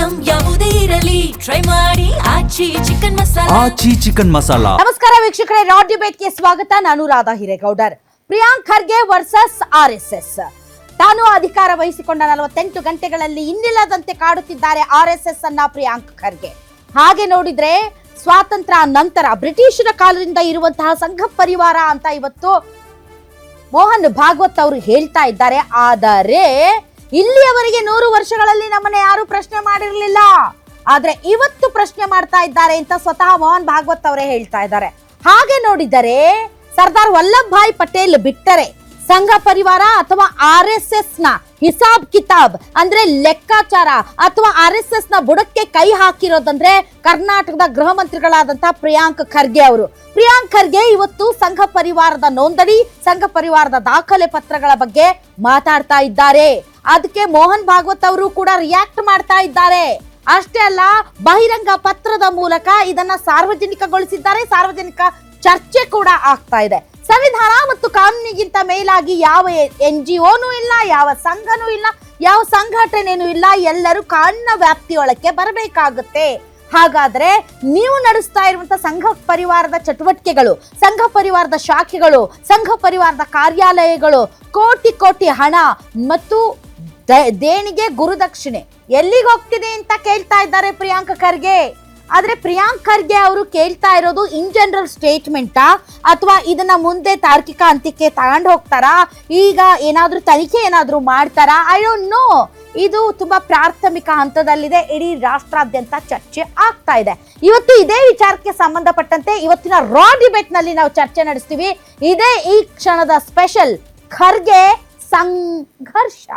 Item ಯಾವುದೇ ಇರಲಿ try ಮಾಡಿ ಆಚಿ ಚಿಕನ್ ಮಸಾಲಾ. ನಮಸ್ಕಾರ ವೀಕ್ಷಕರೇ, ರಾ ಡಿಬೇಟ್ಗೆ ಸ್ವಾಗತ. ನಾನು ರಾಧಾ ಹಿರೇಗೌಡರ್. Priyank Kharge versus RSS. ತಾನು ಅಧಿಕಾರ ವಹಿಸಿಕೊಂಡ 48 ಗಂಟೆಗಳಲ್ಲಿ ಇನ್ನಿಲ್ಲದಂತೆ ಕಾಡುತ್ತಿದ್ದಾರೆ RSS ಅನ್ನ ಪ್ರಿಯಾಂಕ್ ಖರ್ಗೆ. ಹಾಗೆ ನೋಡಿದ್ರೆ ಸ್ವಾತಂತ್ರ್ಯ ನಂತರ ಬ್ರಿಟಿಷರ ಕಾಲದಿಂದ ಇರುವಂತಹ ಸಂಘ ಪರಿವಾರ ಅಂತ ಇವತ್ತು ಮೋಹನ್ ಭಾಗವತ್ ಅವರು ಹೇಳ್ತಾ ಇದ್ದಾರೆ. ಆದರೆ ಇಲ್ಲಿಯವರೆಗೆ 100 ವರ್ಷಗಳಲ್ಲಿ ನಮ್ಮನ್ನ ಯಾರು ಪ್ರಶ್ನೆ ಮಾಡಿರಲಿಲ್ಲ, ಆದ್ರೆ ಇವತ್ತು ಪ್ರಶ್ನೆ ಮಾಡ್ತಾ ಇದ್ದಾರೆ ಅಂತ ಸ್ವತಃ ಮೋಹನ್ ಭಾಗವತ್ ಅವರೇ ಹೇಳ್ತಾ ಇದ್ದಾರೆ. ಹಾಗೆ ನೋಡಿದರೆ ಸರ್ದಾರ್ ವಲ್ಲಭ್ ಭಾಯ್ ಪಟೇಲ್ ಬಿಟ್ಟರೆ ಸಂಘ ಪರಿವಾರ ಅಥವಾ RSS ನ ಹಿಸಾಬ್ ಕಿತಾಬ್ ಅಂದ್ರೆ ಲೆಕ್ಕಾಚಾರ ಅಥವಾ RSS ನ ಬುಡಕ್ಕೆ ಕೈ ಹಾಕಿರೋದಂದ್ರೆ ಕರ್ನಾಟಕದ ಗೃಹ ಮಂತ್ರಿಗಳಾದಂತಹ ಪ್ರಿಯಾಂಕ್ ಖರ್ಗೆ ಅವರು. ಪ್ರಿಯಾಂಕ್ ಖರ್ಗೆ ಇವತ್ತು ಸಂಘ ಪರಿವಾರದ ನೋಂದಣಿ, ಸಂಘ ಪರಿವಾರದ ದಾಖಲೆ ಪತ್ರಗಳ ಬಗ್ಗೆ ಮಾತಾಡ್ತಾ ಇದ್ದಾರೆ. ಅದಕ್ಕೆ ಮೋಹನ್ ಭಾಗವತ್ ಅವರು ಕೂಡ ರಿಯಾಕ್ಟ್ ಮಾಡ್ತಾ ಇದ್ದಾರೆ. ಅಷ್ಟೇ ಅಲ್ಲ, ಬಹಿರಂಗ ಪತ್ರದ ಮೂಲಕ ಇದನ್ನ ಸಾರ್ವಜನಿಕಗೊಳಿಸಿದ್ದಾರೆ. ಸಾರ್ವಜನಿಕ ಚರ್ಚೆ ಕೂಡ ಆಗ್ತಾ ಇದೆ. ಸಂವಿಧಾನ ಮತ್ತು ಕಾನೂನಿಗಿಂತ ಮೇಲಾಗಿ ಯಾವ NGOನೂ ಇಲ್ಲ, ಯಾವ ಸಂಘನೂ ಇಲ್ಲ, ಯಾವ ಸಂಘಟನೆನೂ ಇಲ್ಲ. ಎಲ್ಲರೂ ಕಾನೂನಿನ ವ್ಯಾಪ್ತಿಯೊಳಕ್ಕೆ ಬರಬೇಕಾಗುತ್ತೆ. ಹಾಗಾದ್ರೆ ನೀವು ನಡೆಸ್ತಾ ಇರುವಂತಹ ಸಂಘ ಪರಿವಾರದ ಚಟುವಟಿಕೆಗಳು, ಸಂಘ ಪರಿವಾರದ ಶಾಖೆಗಳು, ಸಂಘ ಪರಿವಾರದ ಕಾರ್ಯಾಲಯಗಳು ಕೋಟಿ ಕೋಟಿ ಹಣ ಮತ್ತು ದೇಣಿಗೆ, ಗುರುದಕ್ಷಿಣೆ ಎಲ್ಲಿಗೆ ಹೋಗ್ತಿದೆ ಅಂತ ಕೇಳ್ತಾ ಇದ್ದಾರೆ ಪ್ರಿಯಾಂಕ್ ಖರ್ಗೆ. ಆದ್ರೆ ಪ್ರಿಯಾಂಕ್ ಖರ್ಗೆ ಅವರು ಕೇಳ್ತಾ ಇರೋದು ಇನ್ ಜನರಲ್ ಸ್ಟೇಟ್ಮೆಂಟಾ ಅಥವಾ ಇದನ್ನ ಮುಂದೆ ತಾರ್ಕಿಕ ಅಂತ್ಯಕ್ಕೆ ತಗೊಂಡು ಹೋಗ್ತಾರಾ, ಈಗ ಏನಾದ್ರೂ ತನಿಖೆ ಏನಾದ್ರೂ ಮಾಡ್ತಾರಾ, ಐ ಡೋಂಟ್ ನೋ. ಇದು ತುಂಬಾ ಪ್ರಾಥಮಿಕ ಹಂತದಲ್ಲಿದೆ. ಇಡೀ ರಾಷ್ಟ್ರಾದ್ಯಂತ ಚರ್ಚೆ ಆಗ್ತಾ ಇದೆ. ಇವತ್ತು ಇದೇ ವಿಚಾರಕ್ಕೆ ಸಂಬಂಧಪಟ್ಟಂತೆ ಇವತ್ತಿನ ರಾ ಡಿಬೇಟ್ ನಲ್ಲಿ ನಾವು ಚರ್ಚೆ ನಡೆಸ್ತೀವಿ. ಇದೇ ಈ ಕ್ಷಣದ ಸ್ಪೆಷಲ್ ಖರ್ಗೆ ಸಂಘರ್ಷ.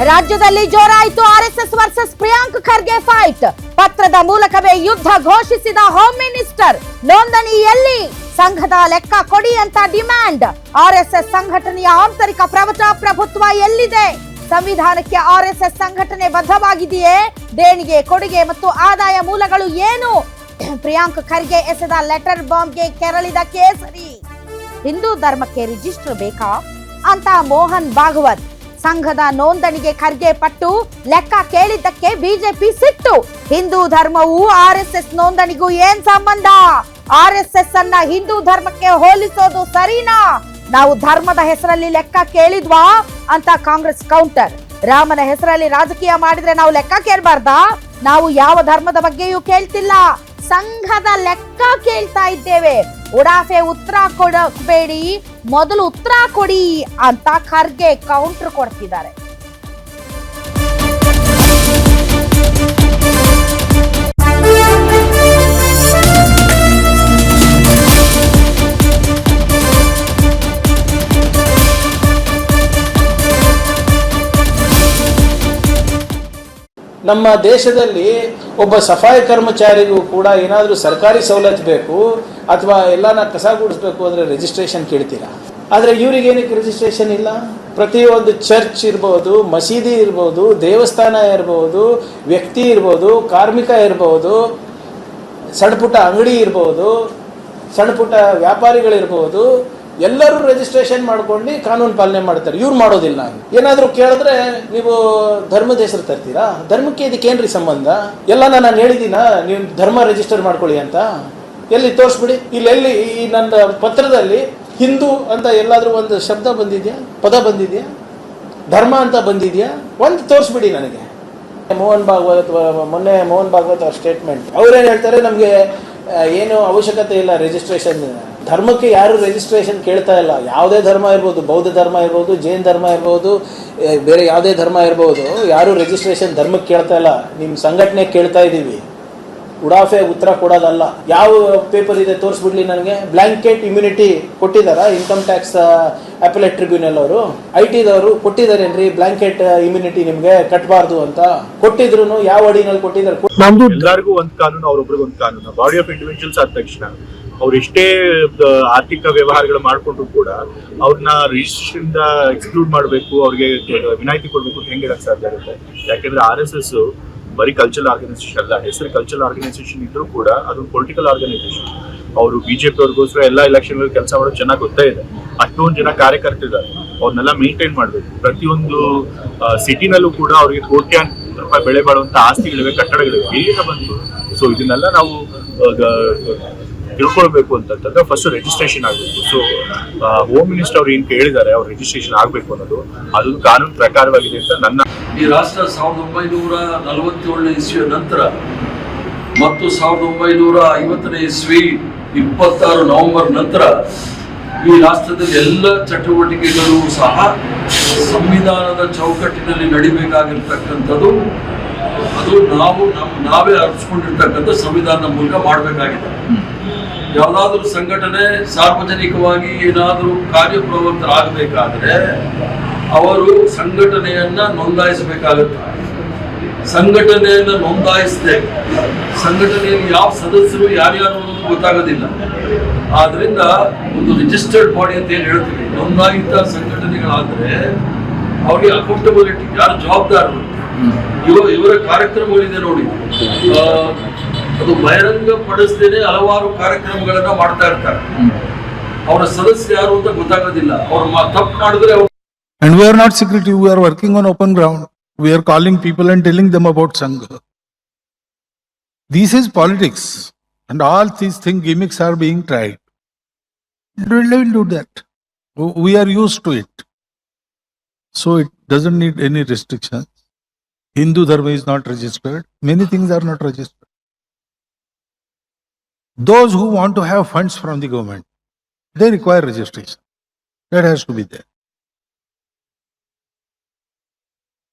ರಾಜ್ಯದಲ್ಲಿ ಜೋರಾಯಿತು RSS versus Priyank Kharge fight. ಪತ್ರದ ಮೂಲಕವೇ ಯುದ್ಧ ಘೋಷಿಸಿದ ಹೋಮ್ ಮಿನಿಸ್ಟರ್. ನೋಂದಣಿಯಲ್ಲಿ ಸಂಘದ ಲೆಕ್ಕ ಕೊಡಿ ಅಂತ ಡಿಮ್ಯಾಂಡ್. RSS ಸಂಘಟನೆಯ ಆಂತರಿಕ ಪ್ರಭುತ್ವ ಎಲ್ಲಿದೆ? ಸಂವಿಧಾನಕ್ಕೆ RSS ಸಂಘಟನೆ ಬದ್ಧವಾಗಿದೆಯೇ? ದೇಣಿಗೆ, ಕೊಡುಗೆ ಮತ್ತು ಆದಾಯ ಮೂಲಗಳು ಏನು? ಪ್ರಿಯಾಂಕ್ ಖರ್ಗೆ ಎಸೆದ ಲೆಟರ್ ಬಾಂಬ್ಗೆ ಕೆರಳಿದ ಕೇಸರಿ. ಹಿಂದೂ ಧರ್ಮಕ್ಕೆ ರಿಜಿಸ್ಟರ್ ಬೇಕಾ ಅಂತ ಮೋಹನ್ ಭಾಗವತ್. ಸಂಘದ ನೋಂದಣಿಗೆ ಖರ್ಗೆ ಪಟ್ಟು ಲೆಕ್ಕ ಕೇಳಿದ್ದಕ್ಕೆ ಬಿಜೆಪಿ ಸಿಟ್ಟು. ಹಿಂದೂ ಧರ್ಮವು RSS ನೋಂದಣಿಗೂ ಏನ್ ಸಂಬಂಧ? RSS ಅನ್ನ ಹಿಂದೂ ಧರ್ಮಕ್ಕೆ ಹೋಲಿಸೋದು ಸರಿನಾ? ನಾವು ಧರ್ಮದ ಹೆಸರಲ್ಲಿ ಲೆಕ್ಕ ಕೇಳಿದ್ವಾ ಅಂತ ಕಾಂಗ್ರೆಸ್ ಕೌಂಟರ್. ರಾಮನ ಹೆಸರಲ್ಲಿ ರಾಜಕೀಯ ಮಾಡಿದ್ರೆ ನಾವು ಲೆಕ್ಕ ಕೇಳಬಾರ್ದಾ? ನಾವು ಯಾವ ಧರ್ಮದ ಬಗ್ಗೆಯೂ ಕೇಳ್ತಿಲ್ಲ, ಸಂಘದ ಲೆಕ್ಕ ಕೇಳ್ತಾ ಇದ್ದೇವೆ. ಉಡಾಫೆ ಉತ್ತರ ಕೊಡಬೇಡಿ, ಮೊದಲು ಉತ್ತರ ಕೊಡಿ ಅಂತ ಖರ್ಗೆ ಕೌಂಟರ್ ಕೊಡ್ತಿದ್ದಾರೆ. ನಮ್ಮ ದೇಶದಲ್ಲಿ ಒಬ್ಬ ಸಫಾಯಿ ಕರ್ಮಚಾರಿಗೂ ಕೂಡ ಏನಾದರೂ ಸರ್ಕಾರಿ ಸವಲತ್ತು ಬೇಕು ಅಥವಾ ಎಲ್ಲಾನ ಕಸ ಗುಡಿಸ್ಬೇಕು ಅಂದರೆ ರಿಜಿಸ್ಟ್ರೇಷನ್ ಕೇಳ್ತೀರಾ. ಆದರೆ ಇವರಿಗೇನಕ್ಕೆ ರಿಜಿಸ್ಟ್ರೇಷನ್ ಇಲ್ಲ? ಪ್ರತಿಯೊಂದು ಚರ್ಚ್ ಇರ್ಬೋದು, ಮಸೀದಿ ಇರ್ಬೋದು, ದೇವಸ್ಥಾನ ಇರ್ಬೋದು, ವ್ಯಕ್ತಿ ಇರ್ಬೋದು, ಕಾರ್ಮಿಕ ಇರ್ಬೋದು, ಸಣ್ಣ ಪುಟ್ಟ ಅಂಗಡಿ ಇರ್ಬೋದು, ಸಣ್ಣ ಪುಟ್ಟ ವ್ಯಾಪಾರಿಗಳಿರ್ಬೋದು, ಎಲ್ಲರೂ ರಿಜಿಸ್ಟ್ರೇಷನ್ ಮಾಡ್ಕೊಂಡು ಕಾನೂನು ಪಾಲನೆ ಮಾಡ್ತಾರೆ. ಇವ್ರು ಮಾಡೋದಿಲ್ಲ. ಏನಾದರೂ ಕೇಳಿದ್ರೆ ನೀವು ಧರ್ಮದ ಹೆಸರು ತರ್ತೀರಾ? ಧರ್ಮಕ್ಕೆ ಇದಕ್ಕೇನ್ರಿ ಸಂಬಂಧ? ಎಲ್ಲ ನಾನು ಹೇಳಿದ್ದೀನ ನೀವು ಧರ್ಮ ರಿಜಿಸ್ಟರ್ ಮಾಡ್ಕೊಳ್ಳಿ ಅಂತ. ಎಲ್ಲಿ ತೋರಿಸ್ಬಿಡಿ. ಇಲ್ಲೆಲ್ಲಿ ಈ ನನ್ನ ಪತ್ರದಲ್ಲಿ ಹಿಂದೂ ಅಂತ ಎಲ್ಲಾದ್ರೂ ಒಂದು ಶಬ್ದ ಬಂದಿದೆಯಾ, ಪದ ಬಂದಿದೆಯಾ, ಧರ್ಮ ಅಂತ ಬಂದಿದೆಯಾ? ಒಂದು ತೋರಿಸ್ಬಿಡಿ ನನಗೆ. ಮೊನ್ನೆ ಮೋಹನ್ ಭಾಗವತ್ ಅವ್ರ ಸ್ಟೇಟ್ಮೆಂಟ್, ಅವ್ರೇನು ಹೇಳ್ತಾರೆ, ನಮಗೆ ಏನು ಅವಶ್ಯಕತೆ ಇಲ್ಲ ರಿಜಿಸ್ಟ್ರೇಷನ್. ಧರ್ಮಕ್ಕೆ ಯಾರು ರಿಜಿಸ್ಟ್ರೇಷನ್ ಕೇಳ್ತಾ ಇಲ್ಲ. ಯಾವುದೇ ಧರ್ಮ ಇರ್ಬೋದು, ಬೌದ್ಧ ಧರ್ಮ ಇರ್ಬೋದು, ಜೈನ್ ಧರ್ಮ ಇರ್ಬೋದು, ಬೇರೆ ಯಾವುದೇ ಧರ್ಮ ಇರ್ಬೋದು, ಯಾರು ರಿಜಿಸ್ಟ್ರೇಷನ್ ಧರ್ಮಕ್ಕೆ ಕೇಳ್ತಾ ಇಲ್ಲ. ನಿಮ್ಮ ಸಂಘಟನೆ ಕೇಳ್ತಾ ಇದ್ದೀವಿ. ಉಡಾಫೆ ಉತ್ತರ ಕೊಡೋದಲ್ಲ. ಯಾವ ಪೇಪರ್ ಇದೆ ತೋರಿಸ್ಬಿಡ್ಲಿ ನನಗೆ. ಬ್ಲಾಂಕೆಟ್ ಇಮ್ಯುನಿಟಿ ಕೊಟ್ಟಿದ್ದಾರ ಇನ್ಕಮ್ ಟ್ಯಾಕ್ಸ್ ಅಪೆಲೇಟ್ ಟ್ರಿಬ್ಯುನಲ್ ಅವರು, IT ದವರು ಕೊಟ್ಟಿದ್ದಾರೇನ್ರಿ ಬ್ಲಾಂಕೆಟ್ ಇಮ್ಯುನಿಟಿ ನಿಮ್ಗೆ ಕಟ್ಟಬಾರ್ದು ಅಂತ? ಕೊಟ್ಟಿದ್ರು ಯಾವ ಅಡಿನಲ್ಲಿ ಕೊಟ್ಟಿದ್ದಾರೆ? ನಮ್ದು ಎಲ್ಲರಿಗೂ ಒಂದು ಕಾನೂನು, ಅವ್ರೊಬ್ರಿಗೆ ಒಂದು ಕಾನೂನು. ಬಾಡಿ ಆಫ್ ಇಂಡಿವಿಜುವಲ್ಸ್ ಆದ ತಕ್ಷಣ ಅವ್ರು ಎಷ್ಟೇ ಆರ್ಥಿಕ ವ್ಯವಹಾರಗಳು ಮಾಡ್ಕೊಂಡ್ರು ಕೂಡ ಅವ್ರನ್ನ ರಿಜಿಸ್ಟ್ರೇಷನ್ ಎಕ್ಸ್ಕ್ಲೂಡ್ ಮಾಡಬೇಕು, ಅವ್ರಿಗೆ ವಿನಾಯಿತಿ ಕೊಡ್ಬೇಕು ಅಂತ ಹೆಂಗೆ ಸಾಧ್ಯ ಆಗುತ್ತೆ? ಯಾಕೆಂದ್ರೆ RSS ಬರೀ ಕಲ್ಚರಲ್ ಆರ್ಗನೈಸೇಷನ್ ಅಲ್ಲ, ಹೆಸರು ಕಲ್ಚರಲ್ ಆರ್ಗನೈಸೇಷನ್ ಇದ್ರೂ ಕೂಡ ಅದೊಂದು ಪೊಲಿಟಿಕಲ್ ಆರ್ಗನೈಸೇಷನ್. ಅವರು ಬಿಜೆಪಿ ಅವ್ರಿಗೋಸ್ಕರ ಎಲ್ಲ ಎಲೆಕ್ಷನ್ ಕೆಲಸ ಮಾಡೋದು ಚೆನ್ನಾಗಿ ಗೊತ್ತೇ ಇದೆ. ಅಷ್ಟೊಂದು ಜನ ಕಾರ್ಯಕರ್ತರಿದ್ದಾರೆ, ಅವ್ರನ್ನೆಲ್ಲ ಮೇಂಟೈನ್ ಮಾಡಬೇಕು. ಪ್ರತಿಯೊಂದು ಸಿಟಿನಲ್ಲೂ ಕೂಡ ಅವ್ರಿಗೆ ಕೋಟ್ಯಾಂತರ ರೂಪಾಯಿ ಬೆಳೆ ಬಾಳುವಂತ ಆಸ್ತಿಗಳಿವೆ, ಕಟ್ಟಡಗಳಿವೆ, ಎಲ್ಲಿಂದ ಬಂತು? ಸೊ ಇದನ್ನೆಲ್ಲ ನಾವು ತಿಳ್ಕೊಳ್ಬೇಕು ಅಂತಂದ್ರೆ ಫಸ್ಟ್ ರಿಜಿಸ್ಟ್ರೇಷನ್ ಆಗಬೇಕು. ಸೊ ಹೋಮ್ ಮಿನಿಸ್ಟರ್ ಅವ್ರು ಏನ್ ಕೇಳಿದ್ದಾರೆ, ಅವ್ರು ರಿಜಿಸ್ಟ್ರೇಷನ್ ಆಗಬೇಕು ಅನ್ನೋದು ಅದೊಂದು ಕಾನೂನು ಪ್ರಕಾರವಾಗಿದೆ ಅಂತ ನನ್ನ. ಈ ರಾಷ್ಟ್ರ 1947ನೇ ಇಸ್ವಿಯ ನಂತರ ಮತ್ತು 1950ನೇ ಇಸ್ವಿ 26 ನವೆಂಬರ್ ನಂತರ ಈ ರಾಷ್ಟ್ರದಲ್ಲಿ ಎಲ್ಲ ಚಟುವಟಿಕೆಗಳು ಸಹ ಸಂವಿಧಾನದ ಚೌಕಟ್ಟಿನಲ್ಲಿ ನಡಿಬೇಕಾಗಿರ್ತಕ್ಕಂಥದ್ದು. ಅದು ನಾವೇ ಅರ್ಪಿಸ್ಕೊಂಡಿರ್ತಕ್ಕಂಥ ಸಂವಿಧಾನದ ಮೂಲಕ ಮಾಡಬೇಕಾಗಿದೆ. ಯಾವುದಾದ್ರೂ ಸಂಘಟನೆ ಸಾರ್ವಜನಿಕವಾಗಿ ಏನಾದರೂ ಕಾರ್ಯಪ್ರವೃತ್ತರಾಗಬೇಕಾದ್ರೆ ಅವರು ಸಂಘಟನೆಯನ್ನ ನೋಂದಾಯಿಸಬೇಕಾಗುತ್ತೆ. ಸಂಘಟನೆಯನ್ನು ನೋಂದಾಯಿಸದೆ ಸಂಘಟನೆಯಲ್ಲಿ ಯಾವ ಸದಸ್ಯರು ಯಾರ್ಯಾರು ಅನ್ನೋದು ಗೊತ್ತಾಗೋದಿಲ್ಲ. ಆದ್ರಿಂದ ಒಂದು ರಿಜಿಸ್ಟರ್ಡ್ ಬಾಡಿ ಅಂತ ಏನು ಹೇಳ್ತೀವಿ, ನೋಂದಾಯಿತ ಸಂಘಟನೆಗಳಾದ್ರೆ ಅವ್ರಿಗೆ ಅಕೌಂಟಬಿಲಿಟಿ, ಯಾರು ಜವಾಬ್ದಾರರು, ಇವರ ಕಾರ್ಯಕ್ರಮಗಳಿದೆ ನೋಡಿ. ಅದು ಬಹಿರಂಗ ಪಡಿಸದೇನೆ ಹಲವಾರು ಕಾರ್ಯಕ್ರಮಗಳನ್ನ ಮಾಡ್ತಾ ಇರ್ತಾರೆ. ಅವರ ಸದಸ್ಯ ಯಾರು ಅಂತ ಗೊತ್ತಾಗೋದಿಲ್ಲ. ಅವ್ರು ತಪ್ಪು ಮಾಡಿದ್ರೆ And we are not secretive, we are working on open ground. We are calling people and telling them about Sangha. This is politics and all these gimmicks are being tried. We will do that. We are used to it. So it doesn't need any restrictions. Hindu Dharma is not registered. Many things are not registered. Those who want to have funds from the government, they require registration. That has to be there.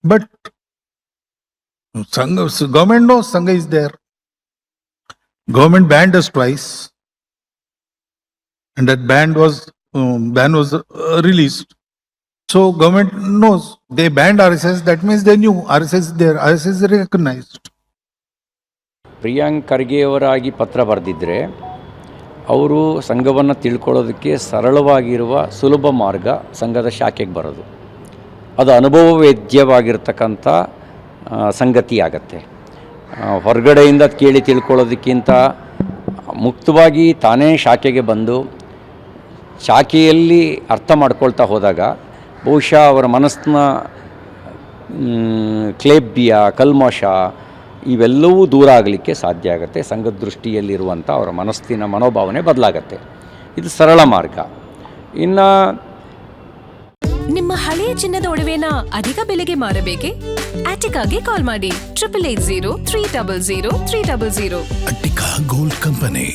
But Sangha, government knows Sangha is there. Government banned us twice, and that ban was released. So government knows they banned RSS. That means they knew RSS is there. RSS is recognized. Priyank ಖರ್ಗೆಯವರಾಗಿ ಪತ್ರ ಬರೆದಿದ್ದರೆ ಅವರು ಸಂಘವನ್ನು ತಿಳ್ಕೊಳ್ಳೋದಕ್ಕೆ ಸರಳವಾಗಿರುವ ಸುಲಭ ಮಾರ್ಗ ಸಂಘದ ಶಾಖೆಗೆ ಬರೋದು. ಅದು ಅನುಭವವೇದ್ಯವಾಗಿರ್ತಕ್ಕಂಥ ಸಂಗತಿ ಆಗತ್ತೆ. ಹೊರಗಡೆಯಿಂದ ಕೇಳಿ ತಿಳ್ಕೊಳ್ಳೋದಕ್ಕಿಂತ ಮುಕ್ತವಾಗಿ ತಾನೇ ಶಾಖೆಗೆ ಬಂದು ಶಾಖೆಯಲ್ಲಿ ಅರ್ಥ ಮಾಡ್ಕೊಳ್ತಾ ಹೋದಾಗ ಬಹುಶಃ ಅವರ ಮನಸ್ಸಿನ ಕ್ಲೇಬ್ಯ, ಕಲ್ಮಶ ಇವೆಲ್ಲವೂ ದೂರ ಆಗಲಿಕ್ಕೆ ಸಾಧ್ಯ ಆಗುತ್ತೆ. ಸಂಘದ ದೃಷ್ಟಿಯಲ್ಲಿರುವಂಥ ಅವರ ಮನಸ್ಸಿನ ಮನೋಭಾವನೆ ಬದಲಾಗತ್ತೆ. ಇದು ಸರಳ ಮಾರ್ಗ. ಇನ್ನು ನಿಮ್ಮ ಹಳೆಯ ಚಿನ್ನದ ಒಡವೆನ ಅಧಿಕ ಬೆಲೆಗೆ ಮಾರಬೇಕೆ? ಆಟಿಕಾಗೆ ಕಾಲ್ ಮಾಡಿ 8880 300 300. Attica Gold Company.